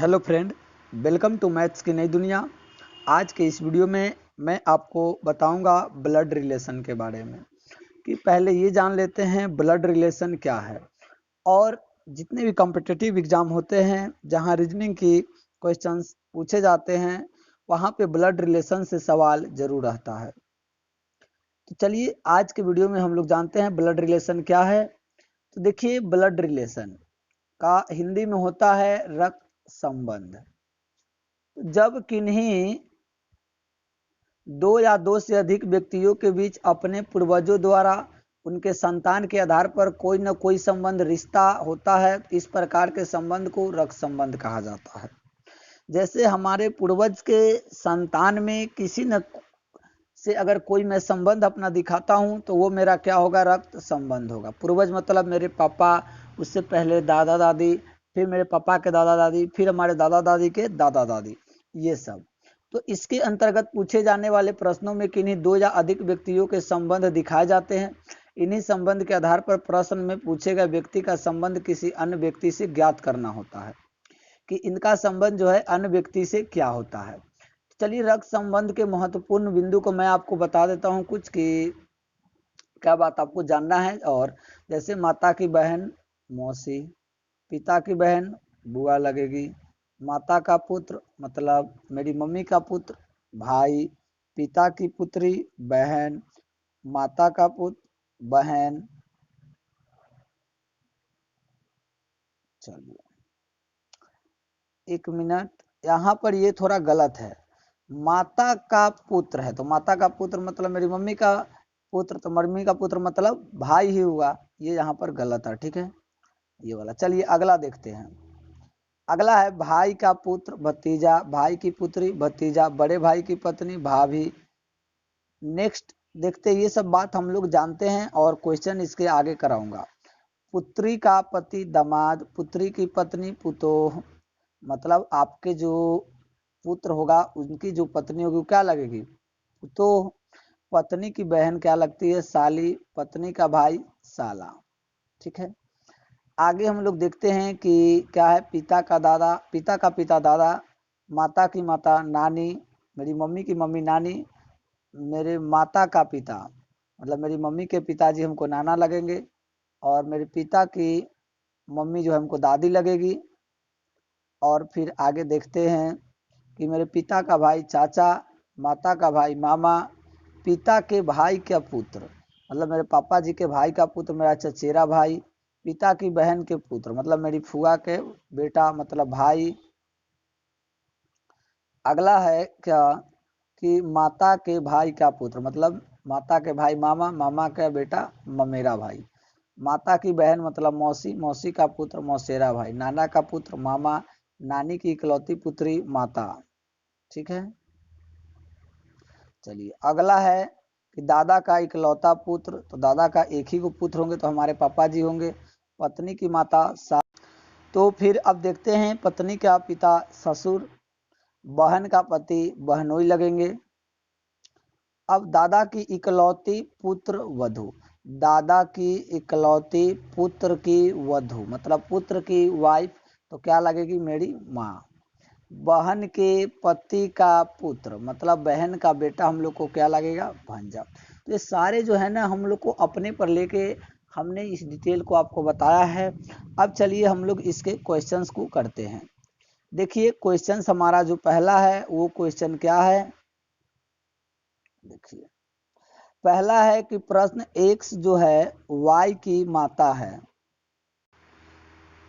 Hello friend, welcome to maths की नई दुनिया। आज के इस वीडियो में मैं आपको बताऊंगा ब्लड रिलेशन के बारे में कि पहले ये जान लेते हैं ब्लड रिलेशन क्या है। और जितने भी कॉम्पिटिटिव एग्जाम होते हैं जहां रीजनिंग की क्वेश्चंस पूछे जाते हैं वहां पे ब्लड रिलेशन से सवाल जरूर रहता है। तो चलिए आज के वीडियो में हम लोग जानते हैं ब्लड रिलेशन क्या है। तो देखिए, ब्लड रिलेशन का हिंदी में होता है रक्त संबंध। जब किन्हीं दो या दो से अधिक व्यक्तियों के बीच अपने पूर्वजों द्वारा उनके संतान के आधार पर कोई न कोई संबंध रिश्ता होता है, इस प्रकार के संबंध को रक्त संबंध कहा जाता है। जैसे हमारे पूर्वज के संतान में किसी न से अगर कोई मैं संबंध अपना दिखाता हूं तो वो मेरा क्या होगा, रक्त संबंध होगा। पूर्वज मतलब मेरे पापा, उससे पहले दादा दादी, फिर मेरे पापा के दादा दादी, फिर हमारे दादा दादी के दादा दादी, ये सब। तो इसके अंतर्गत पूछे जाने वाले प्रश्नों में किन्हीं दो या अधिक व्यक्तियों के संबंध दिखाए जाते हैं। इन्हीं संबंध के आधार पर प्रश्न में पूछे गए व्यक्ति का संबंध किसी अन्य व्यक्ति से ज्ञात करना होता है कि इनका संबंध जो है अन्य व्यक्ति से क्या होता है। चलिए, रक्त संबंध के महत्वपूर्ण बिंदु को मैं आपको बता देता हूं कुछ कि क्या बात आपको जानना है। और जैसे माता की बहन मौसी, पिता की बहन बुआ लगेगी, माता का पुत्र मतलब मेरी मम्मी का पुत्र भाई, पिता की पुत्री बहन, माता का पुत्र बहन। चलिए एक मिनट, यहाँ पर ये थोड़ा गलत है। माता का पुत्र है तो माता का पुत्र मतलब मेरी मम्मी का पुत्र, तो मम्मी का पुत्र मतलब भाई ही हुआ। ये यहाँ पर गलत है, ठीक है, ये वाला। चलिए अगला देखते हैं। अगला है भाई का पुत्र भतीजा, भाई की पुत्री भतीजा, बड़े भाई की पत्नी भाभी। नेक्स्ट देखते हैं, ये सब बात हम लोग जानते हैं और क्वेश्चन इसके आगे कराऊंगा। पुत्री का पति दामाद, पुत्री की पत्नी पुतोह, मतलब आपके जो पुत्र होगा उनकी जो पत्नी होगी वो क्या लगेगी, पुतोह। पत्नी की बहन क्या लगती है, साली, पत्नी का भाई साला, ठीक है। आगे हम लोग देखते हैं कि क्या है, पिता का दादा, पिता का पिता दादा, माता की माता नानी, मेरी मम्मी की मम्मी नानी, मेरे माता का पिता मतलब मेरी मम्मी के पिताजी हमको नाना लगेंगे, और मेरे पिता की मम्मी जो है हमको दादी लगेगी। और फिर आगे देखते हैं कि मेरे पिता का भाई चाचा, माता का भाई मामा, पिता के भाई का पुत्र मतलब मेरे पापा जी के भाई का पुत्र मेरा चचेरा भाई, पिता की बहन के पुत्र मतलब मेरी फुआ के बेटा मतलब भाई। अगला है क्या कि माता के भाई का पुत्र मतलब माता के भाई मामा, मामा का बेटा ममेरा भाई, माता की बहन मतलब मौसी, मौसी का पुत्र मौसेरा भाई, नाना का पुत्र मामा, नानी की इकलौती पुत्री माता, ठीक है। चलिए अगला है कि दादा का इकलौता पुत्र, तो दादा का एक ही को पुत्र होंगे तो हमारे पापा जी होंगे, पत्नी की माता तो फिर अब देखते हैं पत्नी का पिता ससुर, बहन का पति बहनोई लगेंगे। अब दादा की इकलौती पुत्र वधू, दादा की इकलौती पुत्र की वधू मतलब पुत्र की वाइफ, तो क्या लगेगी, मेरी माँ। बहन के पति का पुत्र मतलब बहन का बेटा हम लोग को क्या लगेगा, भांजा। तो ये सारे जो है ना हम लोग को अपने पर लेके हमने इस डिटेल को आपको बताया है। अब चलिए हम लोग इसके क्वेश्चंस को करते हैं। देखिए क्वेश्चन हमारा जो पहला है वो क्वेश्चन क्या है, देखिए पहला है कि प्रश्न x जो है y की माता है,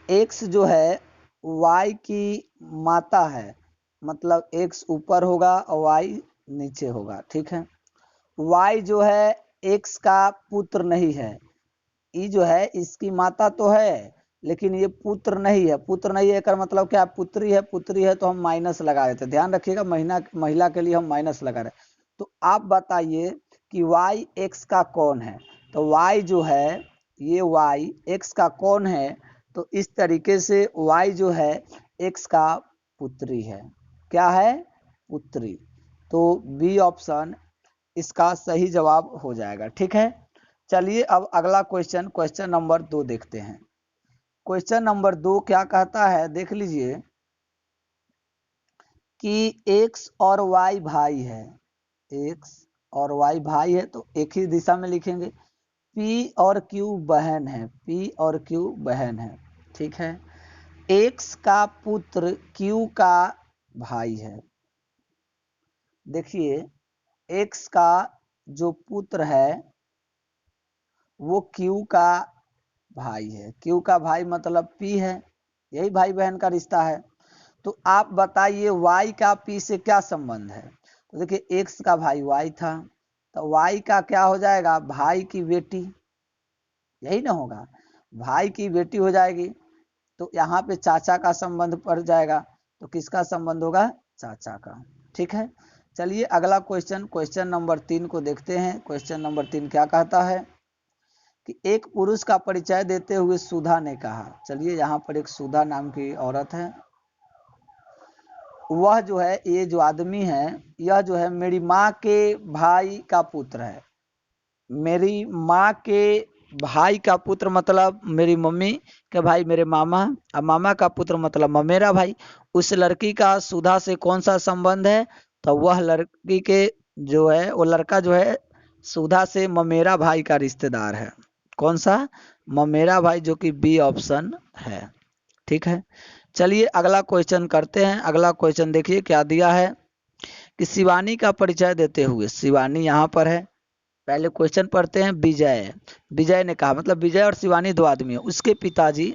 x जो है y की माता है मतलब x ऊपर होगा और y नीचे होगा, ठीक है। y जो है x का पुत्र नहीं है, ई जो है इसकी माता तो है लेकिन ये पुत्र नहीं है। पुत्र नहीं है का मतलब क्या, पुत्री है, पुत्री है तो हम माइनस लगा देते, ध्यान रखिएगा, महिला के लिए हम माइनस लगा रहे। तो आप बताइए कि y x का कौन है, तो y जो है ये y x का कौन है, तो इस तरीके से y जो है x का पुत्री है, क्या है, पुत्री। तो बी ऑप्शन इसका सही जवाब हो जाएगा, ठीक है। चलिए अब अगला क्वेश्चन, क्वेश्चन नंबर 2 देखते हैं। क्वेश्चन नंबर 2 क्या कहता है, देख लीजिए। कि एक्स और वाई भाई है, एक्स और वाई भाई है तो एक ही दिशा में लिखेंगे। पी और क्यू बहन है, पी और क्यू बहन है, ठीक है। एक्स का पुत्र क्यू का भाई है। देखिए एक्स का जो पुत्र है वो क्यू का भाई है, क्यू का भाई मतलब पी है, यही भाई बहन का रिश्ता है। तो आप बताइए वाई का पी से क्या संबंध है। तो देखिए एक्स का भाई वाई था, तो वाई का क्या हो जाएगा, भाई की बेटी, यही ना होगा, भाई की बेटी हो जाएगी। तो यहाँ पे चाचा का संबंध पड़ जाएगा, तो किसका संबंध होगा, चाचा का, ठीक है। चलिए अगला क्वेश्चन, क्वेश्चन नंबर 3 को देखते हैं। क्वेश्चन नंबर 3 क्या कहता है कि एक पुरुष का परिचय देते हुए सुधा ने कहा, चलिए यहाँ पर एक सुधा नाम की औरत है, वह जो है, ये जो आदमी है, यह जो है मेरी माँ के भाई का पुत्र है। मेरी माँ के भाई का पुत्र मतलब मेरी मम्मी के भाई मेरे मामा, और मामा का पुत्र मतलब मेरा भाई। उस लड़की का सुधा से कौन सा संबंध है, तो वह लड़की के जो है, वो लड़का जो है सुधा से ममेरा भाई का रिश्तेदार है। कौन सा, ममेरा भाई, जो कि बी ऑप्शन है, ठीक है। चलिए अगला क्वेश्चन करते हैं। अगला क्वेश्चन देखिए क्या दिया है कि शिवानी का परिचय देते हुए, शिवानी यहाँ पर है, पहले क्वेश्चन पढ़ते हैं। विजय, विजय ने कहा, मतलब विजय और शिवानी दो आदमी है। उसके पिताजी,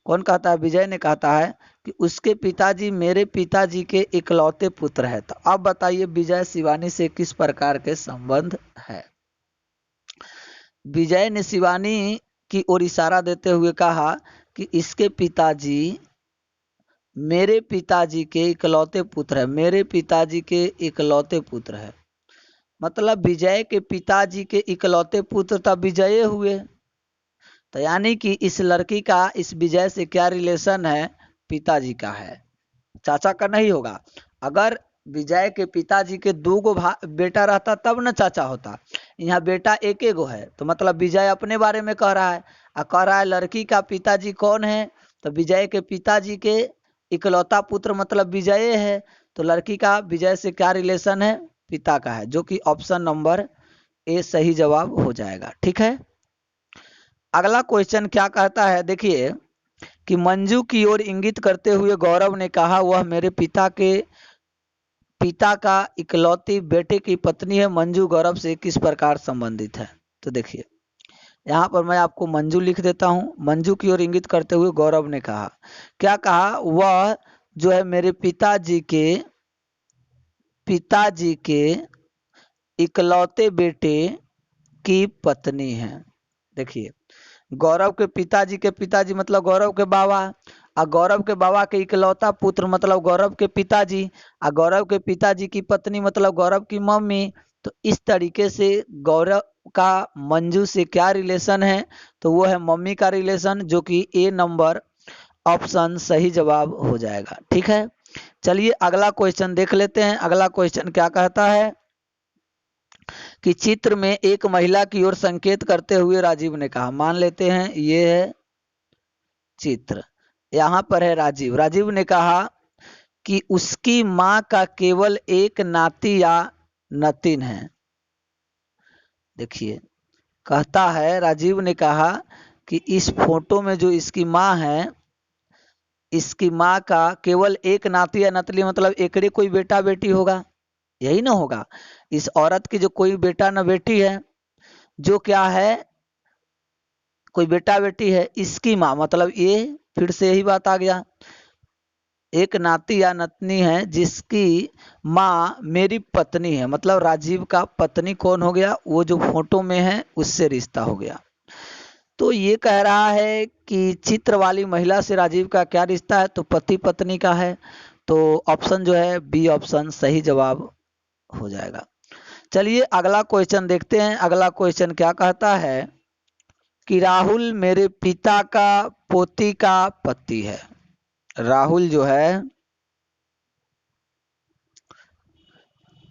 कौन कहता है, विजय ने कहता है कि उसके पिताजी मेरे पिताजी के इकलौते पुत्र है। तो अब बताइए विजय शिवानी से किस प्रकार के संबंध है। विजय ने शिवानी की ओर इशारा देते हुए कहा कि इसके पिताजी मेरे पिताजी के इकलौते पुत्र है, मेरे पिताजी के इकलौते पुत्र है, मतलब विजय के पिताजी के इकलौते पुत्र तब विजय हुए। तो यानी कि इस लड़की का इस विजय से क्या रिलेशन है, पिताजी का है, चाचा का नहीं होगा। अगर विजय के पिताजी के दो गो बेटा रहता तब न चाचा होता, यहाँ बेटा एक गो है, तो मतलब विजय अपने बारे में कह रहा है, और कह रहा है लड़की का पिताजी कौन है, तो विजय के पिताजी के इकलौता पुत्र मतलब विजय है। तो लड़की का विजय से क्या रिलेशन है, पिता का है, जो कि ऑप्शन नंबर ए सही जवाब हो जाएगा, ठीक है। अगला क्वेश्चन क्या कहता है, देखिए कि मंजू की ओर इंगित करते हुए गौरव ने कहा वह मेरे पिता का इकलौती बेटे की पत्नी है। मंजू गौरव से किस प्रकार संबंधित है। तो देखिए यहाँ पर मैं आपको मंजू लिख देता हूँ। मंजू की ओर इंगित करते हुए गौरव ने कहा, क्या कहा, वह जो है मेरे पिताजी के इकलौते बेटे की पत्नी है। देखिए गौरव के पिताजी मतलब गौरव के बाबा, और गौरव के बाबा के इकलौता पुत्र मतलब गौरव के पिताजी, और गौरव के पिताजी की पत्नी मतलब गौरव की मम्मी। तो इस तरीके से गौरव का मंजू से क्या रिलेशन है, तो वो है मम्मी का रिलेशन, जो कि ए नंबर ऑप्शन सही जवाब हो जाएगा, ठीक है। चलिए अगला क्वेश्चन देख लेते हैं। अगला क्वेश्चन क्या कहता है कि चित्र में एक महिला की ओर संकेत करते हुए राजीव ने कहा, मान लेते हैं ये है चित्र, यहाँ पर है राजीव। राजीव ने कहा कि उसकी माँ का केवल एक नाती या नतिन है। देखिए कहता है, राजीव ने कहा कि इस फोटो में जो इसकी माँ है, इसकी माँ का केवल एक नाती या नतली मतलब एकड़े कोई बेटा बेटी होगा, यही ना होगा। इस औरत की जो कोई बेटा न बेटी है, जो क्या है, कोई बेटा बेटी है, इसकी माँ मतलब ये फिर से यही बात आ गया, एक नाती या नतनी है जिसकी माँ मेरी पत्नी है, मतलब राजीव का पत्नी कौन हो गया, वो जो फोटो में है उससे रिश्ता हो गया। तो ये कह रहा है कि चित्र वाली महिला से राजीव का क्या रिश्ता है, तो पति पत्नी का है। तो ऑप्शन जो है बी ऑप्शन सही जवाब हो जाएगा। चलिए अगला क्वेश्चन देखते हैं। अगला क्वेश्चन क्या कहता है कि राहुल मेरे पिता का पोती का पति है। राहुल जो है,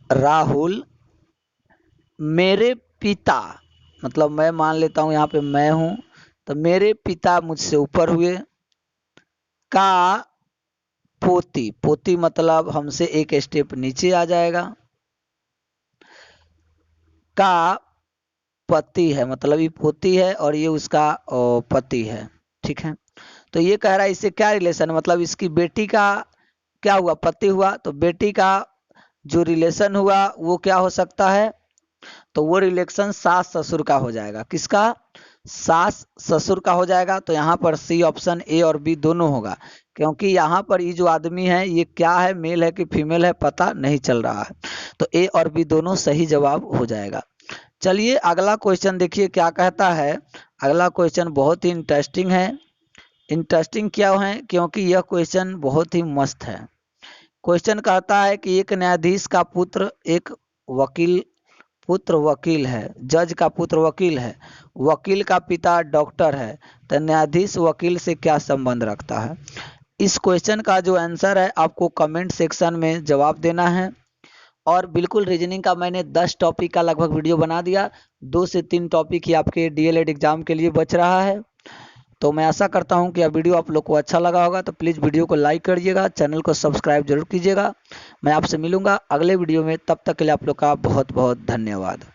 राहुल मेरे पिता मतलब मैं मान लेता हूं यहाँ पे मैं हूं, तो मेरे पिता मुझसे ऊपर हुए का पोती, पोती मतलब हमसे एक स्टेप नीचे आ जाएगा। का पति है, मतलब ये पोती है और ये उसका पति है। ठीक है, तो ये कह रहा है इससे क्या रिलेशन, मतलब इसकी बेटी का क्या हुआ, पति हुआ, तो बेटी का जो रिलेशन हुआ वो क्या हो सकता है, तो वो रिलेशन सास ससुर का हो जाएगा। किसका, सास ससुर का हो जाएगा। तो यहाँ पर सी ऑप्शन ए और बी दोनों होगा, क्योंकि यहाँ पर ये जो आदमी है ये क्या है, मेल है कि फीमेल है पता नहीं चल रहा है। तो ए और बी दोनों सही जवाब हो जाएगा। चलिए अगला क्वेश्चन देखिए क्या कहता है। अगला क्वेश्चन बहुत ही इंटरेस्टिंग है। इंटरेस्टिंग क्या है, क्योंकि यह क्वेश्चन बहुत ही मस्त है। क्वेश्चन कहता है कि एक न्यायाधीश का पुत्र एक वकील है, जज का पुत्र वकील है, वकील का पिता डॉक्टर है, तो न्यायाधीश वकील से क्या संबंध रखता है। इस क्वेश्चन का जो आंसर है आपको कमेंट सेक्शन में जवाब देना है। और बिल्कुल रीजनिंग का मैंने 10 टॉपिक का लगभग वीडियो बना दिया, 2 से 3 टॉपिक ही आपके डीएलएड एग्जाम के लिए बच रहा है। तो मैं आशा करता हूं कि यह वीडियो आप लोग को अच्छा लगा होगा, तो प्लीज़ वीडियो को लाइक करिएगा, चैनल को सब्सक्राइब जरूर कीजिएगा। मैं आपसे मिलूंगा अगले वीडियो में, तब तक के लिए आप लोग का बहुत बहुत धन्यवाद।